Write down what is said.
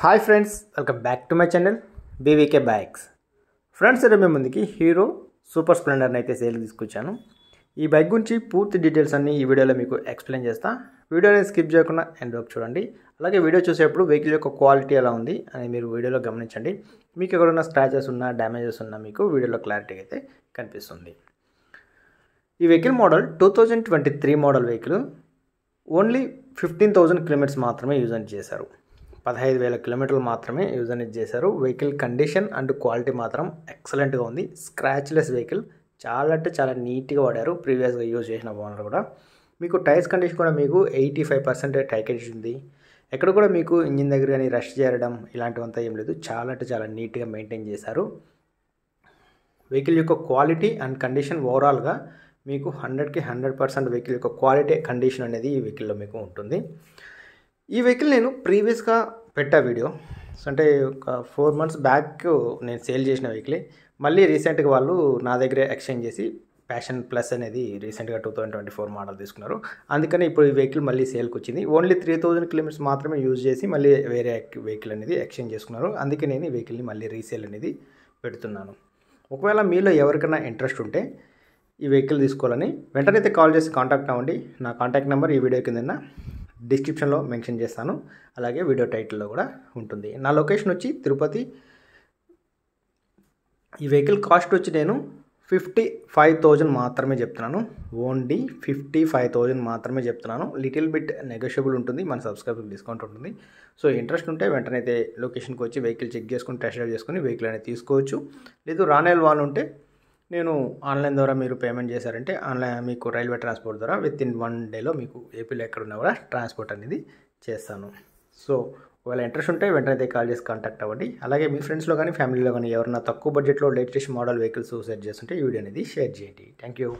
Hi friends, welcome back to my channel BVK bikes. Friends, ఈరోజు మేము ముందుకి hero super స్ప్లెండర్ని అయితే సేల్కి తీసుకొచ్చాను. ఈ బైక్ గురించి పూర్తి డీటెయిల్స్ అన్నీ ఈ వీడియోలో మీకు ఎక్స్ప్లెయిన్ చేస్తా. వీడియోని స్కిప్ చేయకుండా ఎండ్ వరకు చూడండి. అలాగే వీడియో చూసేటప్పుడు వెహికల్ యొక్క క్వాలిటీ ఎలా ఉంది అని మీరు వీడియోలో గమనించండి. మీకు ఎక్కడున్న స్క్రాచెస్ ఉన్నా, డ్యామేజెస్ ఉన్నా మీకు వీడియోలో క్లారిటీ అయితే కనిపిస్తుంది. ఈ vehicle model 2023 model vehicle. Only 15,000 kilometres మాత్రమే యూజ్ అని చేశారు. 15,000 కిలోమీటర్లు మాత్రమే యూజ్ అనేది చేశారు. వెహికల్ కండిషన్ అండ్ క్వాలిటీ మాత్రం ఎక్సలెంట్గా ఉంది. స్క్రాచ్లెస్ వెహికల్, చాలా అంటే చాలా నీట్గా వాడారు. ప్రీవియస్గా యూజ్ చేసిన ఓనర్ కూడా. మీకు టైర్స్ కండిషన్ కూడా మీకు 85% టైర్ కండిషన్ ఉంది. ఎక్కడ కూడా మీకు ఇంజిన్ దగ్గర కానీ రష్ చేరడం ఇలాంటివంతా ఏం లేదు. చాలా అంటే చాలా నీట్గా మెయింటైన్ చేశారు. వెహికల్ యొక్క క్వాలిటీ అండ్ కండిషన్ ఓవరాల్గా మీకు 100కి 100% వెహికల్ యొక్క క్వాలిటీ కండిషన్ అనేది ఈ వెహికల్లో మీకు ఉంటుంది. ఈ వెహికల్ నేను ప్రీవియస్గా పెట్టా వీడియో, అంటే ఒక 4 months బ్యాక్ నేను సేల్ చేసిన వెహికలే. మళ్ళీ రీసెంట్గా వాళ్ళు నా దగ్గరే ఎక్స్చేంజ్ చేసి ప్యాషన్ ప్లస్ అనేది రీసెంట్గా 2024 మోడల్ తీసుకున్నారు. అందుకని ఇప్పుడు ఈ వెహికల్ మళ్ళీ సేల్కి వచ్చింది. ఓన్లీ 3,000 కిలోమీటర్స్ మాత్రమే యూజ్ చేసి మళ్ళీ వేరే వెహికల్ అనేది ఎక్స్చేంజ్ చేసుకున్నారు. అందుకే నేను ఈ వెహికల్ని మళ్ళీ రీసేల్ అనేది పెడుతున్నాను. ఒకవేళ మీలో ఎవరికైనా ఇంట్రెస్ట్ ఉంటే ఈ వెహికల్ తీసుకోవాలని వెంటనే అయితే కాల్ చేసి కాంటాక్ట్ అవ్వండి. నా కాంటాక్ట్ నెంబర్ ఈ వీడియో కింద డిస్క్రిప్షన్లో మెన్షన్ చేస్తాను. అలాగే వీడియో టైటిల్లో కూడా ఉంటుంది. నా లొకేషన్ వచ్చి తిరుపతి. ఈ వెహికల్ కాస్ట్ వచ్చి నేను 55,000 మాత్రమే చెప్తున్నాను. ఓన్లీ 55,000 మాత్రమే చెప్తున్నాను. లిటిల్ బిట్ నెగోషియబుల్ ఉంటుంది. మన సబ్స్క్రైబర్ డిస్కౌంట్ ఉంటుంది. సో ఇంట్రెస్ట్ ఉంటే వెంటనే అయితే లొకేషన్కి వచ్చి వెహికల్ చెక్ చేసుకుని టెస్ట్ డ్రైవ్ చేసుకుని వెహికల్ అనేది తీసుకోవచ్చు. లేదు రానేల్ వాళ్ళు ఉంటే నేను ఆన్లైన్ ద్వారా మీరు పేమెంట్ చేశారంటే ఆన్లైన్ మీకు రైల్వే ట్రాన్స్పోర్ట్ ద్వారా విత్ ఇన్ 1 డేలో మీకు ఏపీలో ఎక్కడున్నా కూడా ట్రాన్స్పోర్ట్ అనేది చేస్తాను. సో ఒకవేళ ఇంట్రెస్ట్ ఉంటే వెంటనే కాల్ చేసి కాంటాక్ట్ అవ్వండి. అలాగే మీ ఫ్రెండ్స్లో కానీ ఫ్యామిలీలో కానీ ఎవరైనా తక్కువ బడ్జెట్లో లేటెస్ట్ మోడల్ వెహికల్స్ సెట్ చేస్తుంటే ఈ వీడియో అనేది షేర్ చేయండి. Thank you.